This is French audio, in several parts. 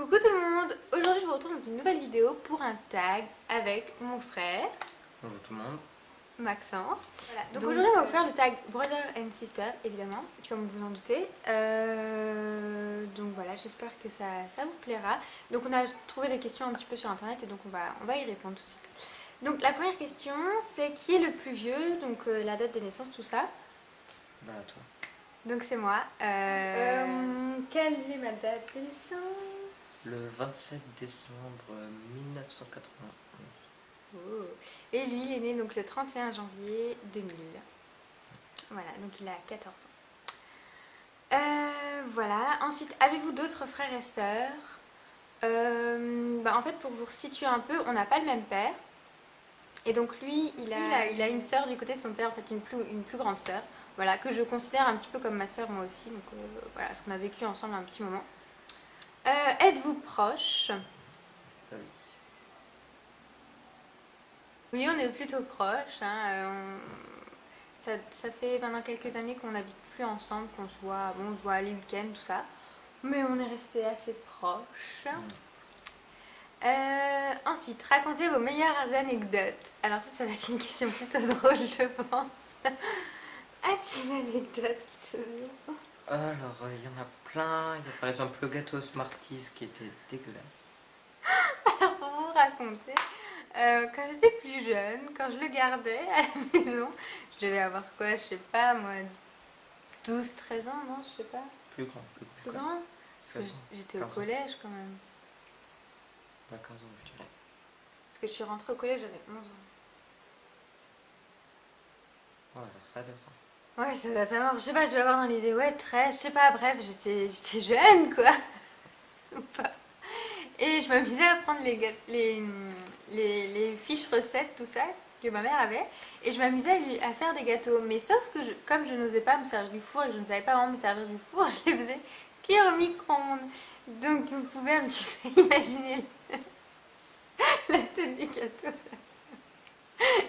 Coucou tout le monde, aujourd'hui je vous retrouve dans une nouvelle vidéo pour un tag avec mon frère Bonjour tout le monde. Maxence. Voilà. Donc aujourd'hui on va vous faire le tag Brother and Sister évidemment, comme vous en doutez. Donc voilà, j'espère que ça vous plaira. Donc on a trouvé des questions un petit peu sur internet et donc on va y répondre tout de suite. Donc la première question c'est qui est le plus vieux, donc la date de naissance, tout ça. Bah toi. Donc c'est moi. Quelle est ma date de naissance? Le 27 décembre 1980. Oh. Et lui, il est né donc le 31 janvier 2000. Voilà, donc il a 14 ans. Voilà. Ensuite, avez-vous d'autres frères et sœurs? En fait, pour vous situer un peu, on n'a pas le même père. Et donc lui, il a une sœur du côté de son père, en fait une plus grande sœur. Voilà, que je considère un petit peu comme ma sœur moi aussi. Donc voilà, parce qu'on a vécu ensemble un petit moment. Êtes-vous proches? Oui. Oui, on est plutôt proches. Hein. Ça fait maintenant quelques années qu'on n'habite plus ensemble, qu'on se voit, bon, on se voit les week-ends, tout ça. Mais on est resté assez proches. Ensuite, racontez vos meilleures anecdotes. Alors ça va être une question plutôt drôle, je pense. As-tu une anecdote qui te vient? Alors, il y en a plein. Il y a par exemple le gâteau Smarties qui était dégueulasse. Alors pour vous raconter, quand j'étais plus jeune, quand je le gardais à la maison, je devais avoir quoi, je sais pas moi, 12-13 ans, non, je sais pas. Plus grand. Plus grand? Parce que 16 ans. j'étais au 15 ans. collège quand même. Bah 15 ans je dirais. Parce que je suis rentrée au collège, j'avais 11 ans. Ouais, alors ça date. Ouais, ça date à mort. Je sais pas, je devais avoir dans l'idée, ouais, 13, je sais pas, bref, j'étais jeune quoi. Ou pas. Et je m'amusais à prendre les fiches recettes, tout ça, que ma mère avait. Et je m'amusais à faire des gâteaux. Mais sauf que comme je n'osais pas me servir du four et que je ne savais pas vraiment me servir du four, je les faisais cuire au micro-ondes. Donc vous pouvez un petit peu imaginer la tête du gâteau.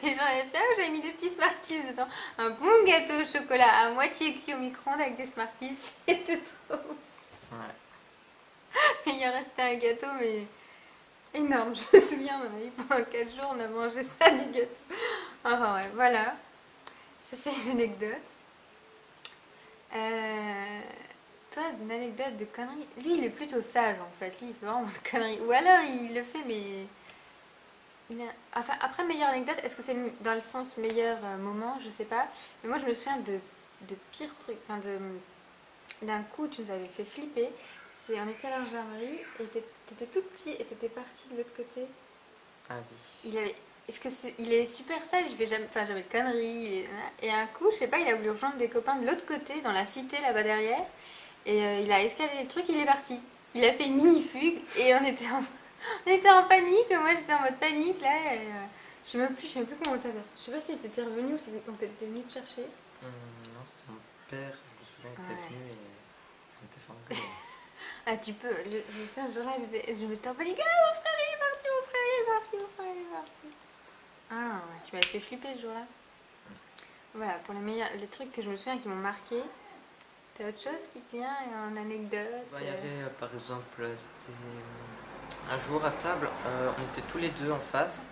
Et j'en avais fait un où j'avais mis des petits Smarties dedans. Un bon gâteau au chocolat à moitié cuit au micro-ondes avec des Smarties. C'était trop bon. Ouais. Il en restait un gâteau, mais énorme. Je me souviens, on en a eu pendant 4 jours, on a mangé ça du gâteau. Enfin ouais, voilà. Ça c'est une anecdote. Toi, une anecdote de connerie. Lui, il est plutôt sage en fait. Lui, il fait vraiment de conneries. Ou alors, il le fait, mais... Enfin, après, meilleure anecdote, est-ce que c'est dans le sens meilleur moment? Je sais pas. Mais moi, je me souviens de pires trucs. Enfin, d'un coup, tu nous avais fait flipper. On était à la gendarmerie et t'étais tout petit et t'étais parti de l'autre côté. Ah oui. Il est super sage, il fait jamais de conneries. Et un coup, je sais pas, il a voulu rejoindre des copains de l'autre côté, dans la cité là-bas derrière. Et il a escaladé le truc, il est parti. Il a fait une mini-fugue et on était en panique. Moi j'étais en mode panique là. Je sais même plus comment on t'a versé. Je sais pas si t'étais revenu ou si on t'était venu te chercher. Non, c'était mon père, je me souviens, il était venu et on était fait engueuler. Ah, tu peux. Je me souviens, ce jour-là, je me suis en panique. Ah, mon frère il est parti, mon frère il est parti, mon frère il est parti. Ah, ouais, tu m'avais fait flipper ce jour-là. Voilà, pour les trucs que je me souviens qui m'ont marqué. T'as autre chose qui te vient en anecdote? Bah, il y avait par exemple, c'était un jour à table, on était tous les deux en face.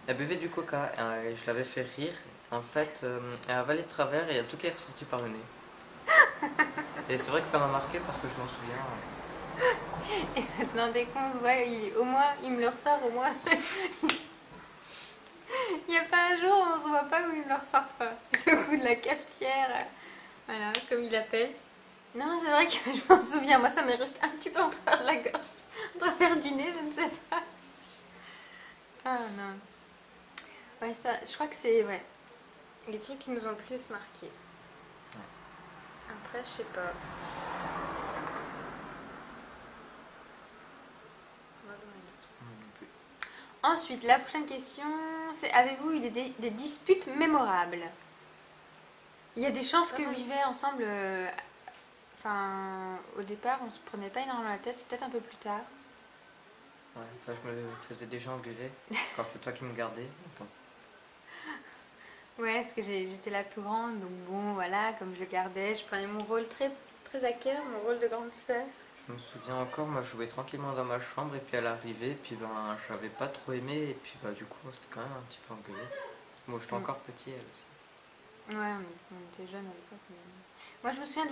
Elle buvait du coca et je l'avais fait rire. En fait, elle avalait de travers et il y a tout qui est ressorti par le nez. Et c'est vrai que ça m'a marqué parce que je m'en souviens. Et maintenant, dès qu'on se voit, au moins, il me le ressort, au moins. Il n'y a pas un jour où on se voit pas où il me le ressort pas. Le coup de la cafetière, voilà, comme il l'appelle. Non, c'est vrai que je m'en souviens. Moi, ça m'est resté un petit peu en travers de la gorge, en travers du nez, je ne sais pas. Ah non. Ouais, ça, je crois que c'est les trucs qui nous ont le plus marqué. Après, je sais pas. Ensuite, la prochaine question, c'est avez-vous eu des disputes mémorables? Il y a des chances que vous viviez ensemble. Enfin, au départ, on se prenait pas énormément la tête. C'est peut-être un peu plus tard. Ouais, enfin, je me faisais déjà engueuler quand c'est toi qui me gardais. Bon. Ouais, parce que j'étais la plus grande, donc bon, voilà, comme je le gardais, je prenais mon rôle très, très à cœur, mon rôle de grande sœur. Je me souviens encore, moi je jouais tranquillement dans ma chambre et puis elle arrivait, et puis ben j'avais pas trop aimé, et puis bah du coup c'était quand même un petit peu engueulé. Moi j'étais encore petit, elle aussi. Ouais, on était jeunes à l'époque. Moi, je me souviens de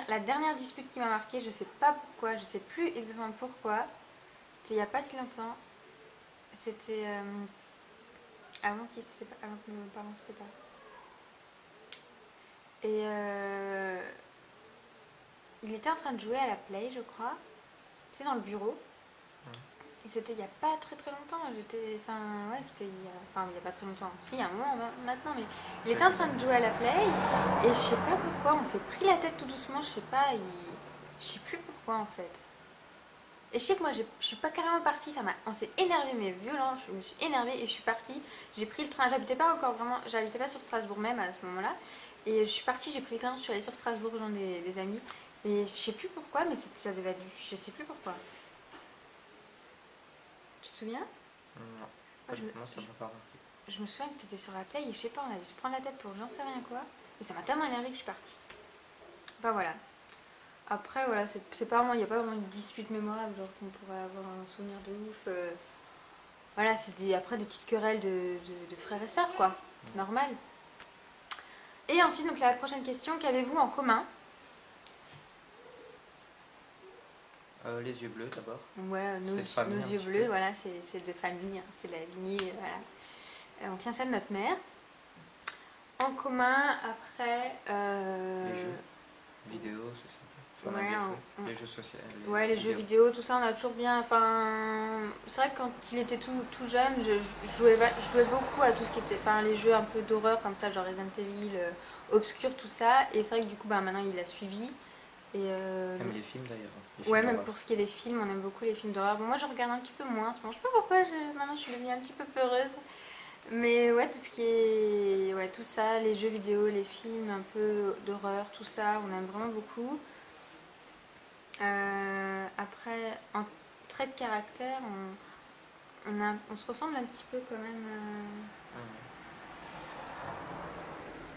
la dernière dispute qui m'a marquée. Je sais pas pourquoi, je sais plus exactement pourquoi. C'était il y a pas si longtemps. C'était avant que nos parents se séparent. Et il était en train de jouer à la play, je crois. C'est dans le bureau. Et c'était il y a pas très très longtemps. C'était il y a pas très longtemps. Si, il y a un moment maintenant, mais il était en train de jouer à la play. Et je sais pas pourquoi, on s'est pris la tête tout doucement. Je sais pas, je sais plus pourquoi en fait. Et je sais que moi, je suis pas carrément partie. On s'est énervé, mais violent. Je me suis énervée et je suis partie. J'ai pris le train. J'habitais pas sur Strasbourg même à ce moment-là. Et je suis partie, j'ai pris le train. Je suis allée sur Strasbourg rejoindre des amis. Mais je sais plus pourquoi, mais ça devait être. Je sais plus pourquoi. Tu te souviens? Non, Moi, moi ça m'a pas marqué. je me souviens que tu étais sur la play et je sais pas, on a dû se prendre la tête pour j'en sais rien quoi. Et ça m'a tellement énervé que je suis partie. Enfin voilà. Après voilà, c'est pas vraiment, il n'y a pas vraiment une dispute mémorable, genre qu'on pourrait avoir un souvenir de ouf. Voilà, après des petites querelles de frères et sœurs quoi. Normal. Et ensuite, donc la prochaine question, qu'avez-vous en commun? Les yeux bleus d'abord. Ouais, nos yeux bleus, voilà, c'est de famille, hein, c'est la lignée, voilà. On tient ça de notre mère. En commun, après. Les jeux vidéo, c'est ça. Ouais, les jeux sociaux. Ouais, les jeux vidéo, tout ça, on a toujours bien. Enfin, c'est vrai que quand il était tout jeune, je jouais beaucoup à tout ce qui était. Enfin, les jeux un peu d'horreur comme ça, genre Resident Evil, Obscure, tout ça. Et c'est vrai que du coup, bah, maintenant il a suivi. Et même les films d'ailleurs. Ouais, même pour ce qui est des films, on aime beaucoup les films d'horreur. Bon, moi je regarde un petit peu moins. Je sais pas pourquoi, maintenant je suis devenue un petit peu peureuse. Mais ouais, tout ce qui est. Ouais, tout ça, les jeux vidéo, les films un peu d'horreur, tout ça, on aime vraiment beaucoup. Après, en trait de caractère, on se ressemble un petit peu quand même.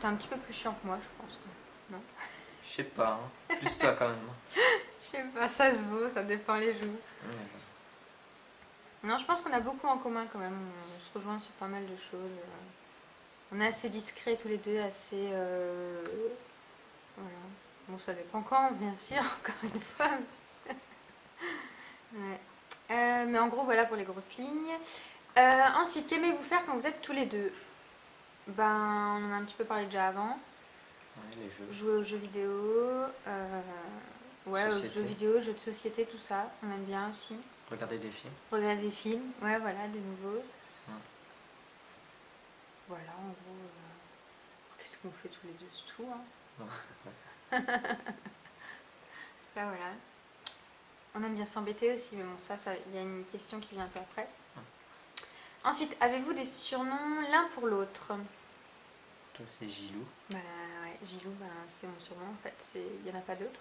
T'es un petit peu plus chiant que moi, je pense. Non? Je sais pas, hein. Plus toi quand même. Je sais pas, ça se vaut, ça dépend les jours. Non, je pense qu'on a beaucoup en commun quand même. On se rejoint sur pas mal de choses. On est assez discrets tous les deux, assez. Voilà. Bon, ça dépend quand, bien sûr, encore une fois. Ouais. Mais en gros, voilà pour les grosses lignes. Ensuite, qu'aimez-vous faire quand vous êtes tous les deux? Ben, on en a un petit peu parlé déjà avant. Ouais, les jeux. Jouer aux jeux vidéo. Ouais, aux jeux vidéo, jeux de société, tout ça. On aime bien aussi. Regarder des films. Regarder des films, ouais, voilà, des nouveaux. Voilà, en gros. Qu'est-ce qu'on fait tous les deux? C'est tout, hein. Non, Là, voilà. On aime bien s'embêter aussi, mais bon, ça, il y a une question qui vient un peu après. Ensuite, avez-vous des surnoms l'un pour l'autre? Toi, c'est Gilou. Bah ouais, Gilou, bah, c'est mon surnom en fait, il n'y en a pas d'autre.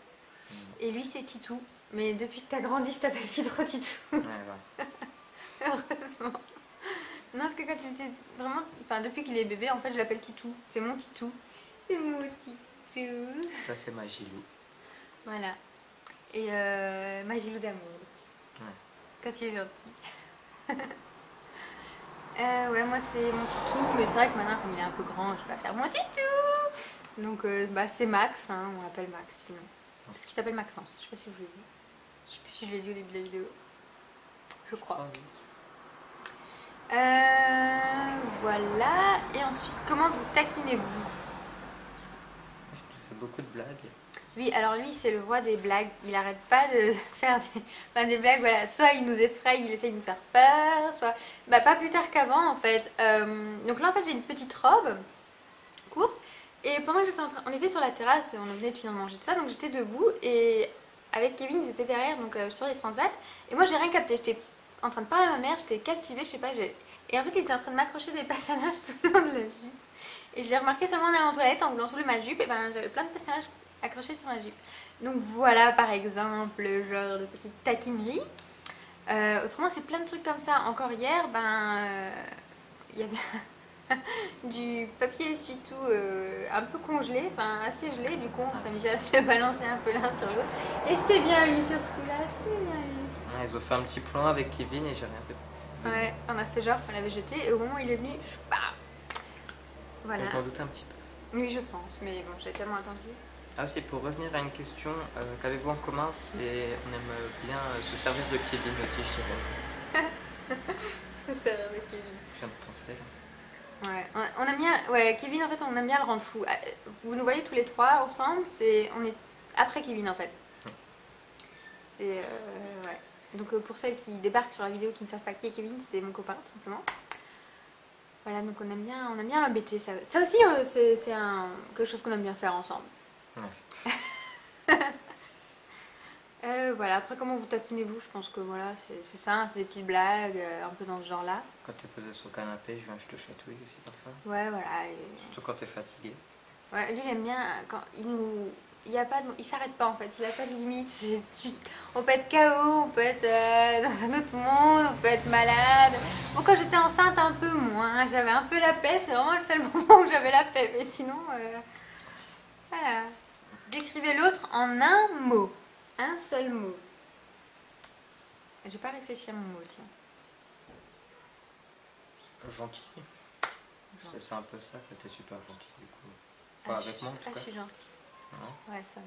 Et lui, c'est Titou. Mais depuis que t'as grandi, je t'appelle plus trop Titou. Ouais, ouais. Heureusement. Non, parce que quand il était vraiment. Enfin, depuis qu'il est bébé, en fait, je l'appelle Titou. C'est mon Titou. C'est mon Titou. Ça, c'est ma Gilou. Voilà. Et ma Gilou d'amour. Ouais. Quand il est gentil. Ouais, moi, c'est mon Titou. Mais c'est vrai que maintenant, comme il est un peu grand, je vais pas faire mon Titou. Donc, bah, c'est Max. Hein, on l'appelle Max sinon. Parce qu'il s'appelle Maxence. Je sais pas si je vous l'ai dit. Je sais plus si je l'ai dit au début de la vidéo. Je crois. Voilà. Et ensuite, comment vous taquinez-vous? Je te fais beaucoup de blagues. Oui, alors lui, c'est le roi des blagues. Il arrête pas de faire des blagues. Voilà. Soit il nous effraie, il essaye de nous faire peur, soit. Bah, pas plus tard qu'avant, en fait. Donc là, en fait, j'ai une petite robe courte. Et pendant que on était sur la terrasse, on venait de finir de manger tout ça, donc j'étais debout. Et avec Kevin, ils étaient derrière, donc sur les transats. Et moi, j'ai rien capté. J'étais en train de parler à ma mère, j'étais captivée, je sais pas. Et en fait, il était en train de m'accrocher des passes à linge tout le long de la jupe. Et je l'ai remarqué seulement en allant aux toilettes, en voulant soulever ma jupe, et ben j'avais plein de passes à linge accrochées sur ma jupe. Donc voilà, par exemple, le genre de petite taquinerie. Autrement, c'est plein de trucs comme ça. Encore hier, il y avait du papier essuie-tout un peu congelé, enfin assez gelé. Du coup, on s'amusait à se le balancer un peu l'un sur l'autre. Et je t'ai bien eu sur ce coup-là, je t'ai bien eu. Ouais, ils ont fait un petit plan avec Kevin et j'ai rien fait. Ouais, on a fait genre qu'on l'avait jeté et au moment où il est venu, bam. Voilà. Je m'en doutais un petit peu. Oui, je pense, mais bon, j'ai tellement attendu. Ah aussi, pour revenir à une question, qu'avez-vous en commun? C'est on aime bien se servir de Kevin aussi, je dirais. Ça sert de Kevin. Je viens de penser là. Ouais, on aime bien. Ouais, Kevin, en fait, on aime bien le rendre fou. Vous nous voyez tous les trois ensemble, on est après Kevin en fait. C'est. Ouais. Donc pour celles qui débarquent sur la vidéo qui ne savent pas qui est Kevin, c'est mon copain tout simplement. Voilà, donc on aime bien l'embêter. Ça aussi, c'est quelque chose qu'on aime bien faire ensemble. Ouais. Voilà, après comment vous taquinez-vous, je pense que voilà, c'est ça, hein, c'est des petites blagues, un peu dans ce genre-là. Quand t'es posé sur le canapé, je viens, je te chatouille aussi parfois. Ouais, voilà. Surtout quand t'es fatigué. Ouais, lui il aime bien quand il y a pas il s'arrête pas en fait, il a pas de limite. On peut être KO, on peut être dans un autre monde, on peut être malade. Bon, quand j'étais enceinte un peu moins, j'avais un peu la paix, c'est vraiment le seul moment où j'avais la paix, mais sinon voilà. Décrivez l'autre en un mot, un seul mot. J'ai pas réfléchi à mon mot, tiens. Gentil. C'est un peu ça que t'es super gentil du coup. Enfin, avec moi en tout cas. Je suis gentille. Ouais. Ouais, ça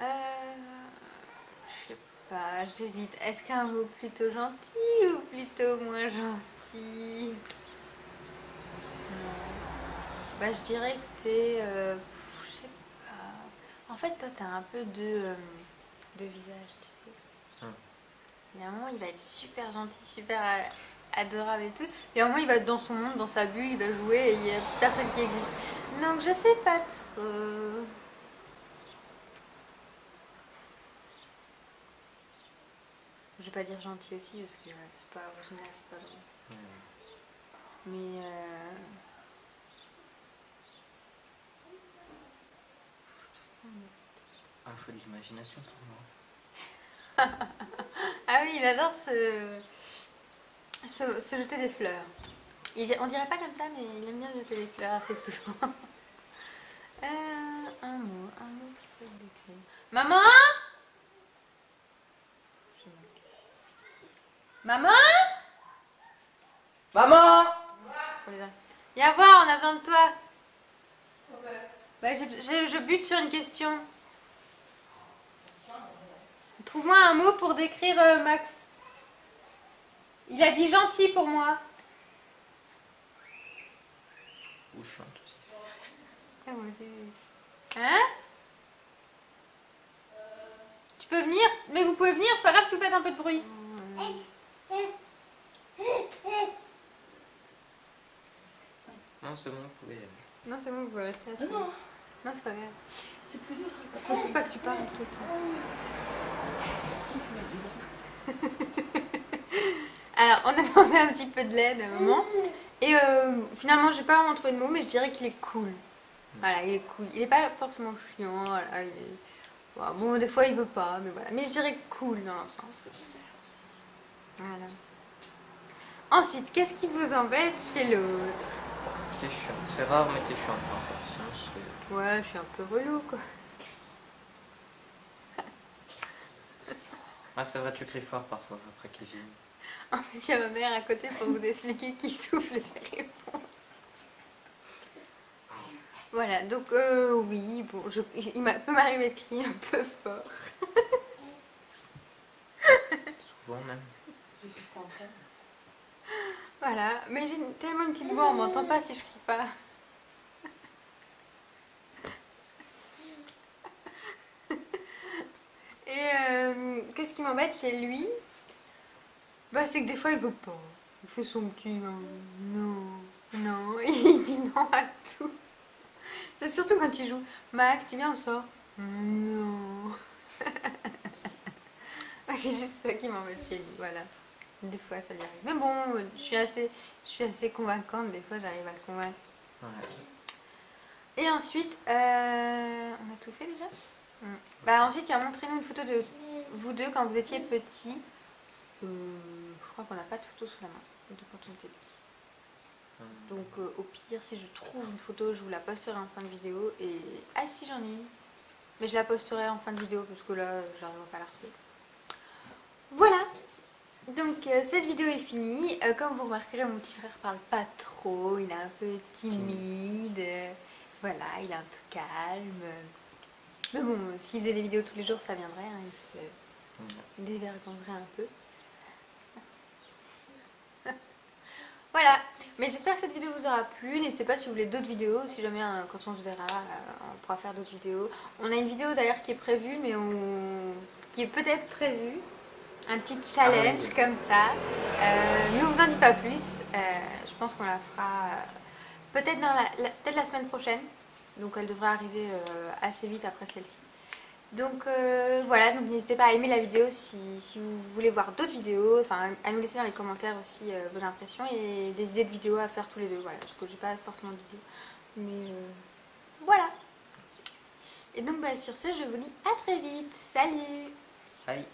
va. Je sais pas, j'hésite. Est-ce qu'un mot plutôt gentil ou plutôt moins gentil? Bah, je dirais que t'es. Je sais pas. En fait, toi, t'as un peu de visage, tu sais. Il y a un moment, il va être super gentil, super adorable et tout. Et à un moment, il va être dans son monde, dans sa bulle, il va jouer et il n'y a personne qui existe. Donc, je sais pas trop. Je vais pas dire gentil aussi parce que c'est pas original, c'est pas drôle. Mais Ah, faut de l'imagination pour moi. ah oui, il adore se jeter des fleurs. On dirait pas comme ça, mais il aime bien jeter des fleurs assez souvent. Un mot qui peut le décrire. Maman? Maman? Maman! Viens voir, on a besoin de toi. Bah, je bute sur une question. Trouve-moi un mot pour décrire Max. Il a dit gentil pour moi. Ou chante aussi. Hein? Tu peux venir? Mais vous pouvez venir, c'est pas grave si vous faites un peu de bruit. Non, c'est bon, vous pouvez y aller. Non, c'est bon, vous pouvez rester assis. Non, Non, c'est pas grave. c'est plus dur. Faut juste pas que tu parles tout le temps. Alors, on a demandé un petit peu de l'aide à un moment. Et finalement, j'ai pas vraiment trouvé de mots, mais je dirais qu'il est cool. Voilà, il est cool. Il est pas forcément chiant. Voilà, voilà, bon, des fois, il veut pas, mais voilà. Mais je dirais cool dans l'ensemble. Voilà. Ensuite, qu'est-ce qui vous embête chez l'autre? T'es chiant. C'est rare, mais t'es chiant. Sinon, c'est... Ouais, je suis un peu relou, quoi. Ah, ça va, tu cries fort parfois après Kevin. En fait, il y a ma mère à côté pour vous expliquer qui souffle des réponses. Voilà, donc oui, bon, il peut m'arriver de crier un peu fort. Souvent même. Voilà, mais j'ai tellement une petite voix, on m'entend pas si je crie pas. Et qu'est-ce qui m'embête chez lui? Bah, c'est que des fois il veut pas. Il fait son petit non, non, il dit non à tout. C'est surtout quand il joue. Max, tu viens, on sort? Non. C'est juste ça qui m'embête chez lui, voilà. Des fois ça lui arrive. Mais bon, je suis assez convaincante, des fois j'arrive à le convaincre. Ouais. Et ensuite, on a tout fait déjà? Bah ensuite, il a montré nous une photo de vous deux quand vous étiez petits. Je crois qu'on n'a pas de photo sous la main de quand on était petits. Donc au pire, si je trouve une photo, je vous la posterai en fin de vidéo. Et ah si, j'en ai une. Mais je la posterai en fin de vidéo parce que là, j'arriverai pas à la retrouver. Voilà. Donc cette vidéo est finie. Comme vous remarquerez, mon petit frère parle pas trop. Il est un peu timide. Voilà, il est un peu calme. Mais bon, s'il faisait des vidéos tous les jours, ça viendrait. Hein, il se dévergondrait un peu. Voilà, mais j'espère que cette vidéo vous aura plu. N'hésitez pas si vous voulez d'autres vidéos. Si jamais, quand on se verra, on pourra faire d'autres vidéos. On a une vidéo d'ailleurs qui est prévue, mais qui est peut-être prévue. Un petit challenge comme ça. Ne vous en dis pas plus. Je pense qu'on la fera peut-être peut-être la semaine prochaine. Donc elle devrait arriver assez vite après celle-ci. Donc voilà, donc n'hésitez pas à aimer la vidéo si vous voulez voir d'autres vidéos, enfin à nous laisser dans les commentaires aussi vos impressions et des idées de vidéos à faire tous les deux, voilà, parce que j'ai pas forcément de vidéo. Mais voilà. Et donc sur ce, je vous dis à très vite, salut! Bye!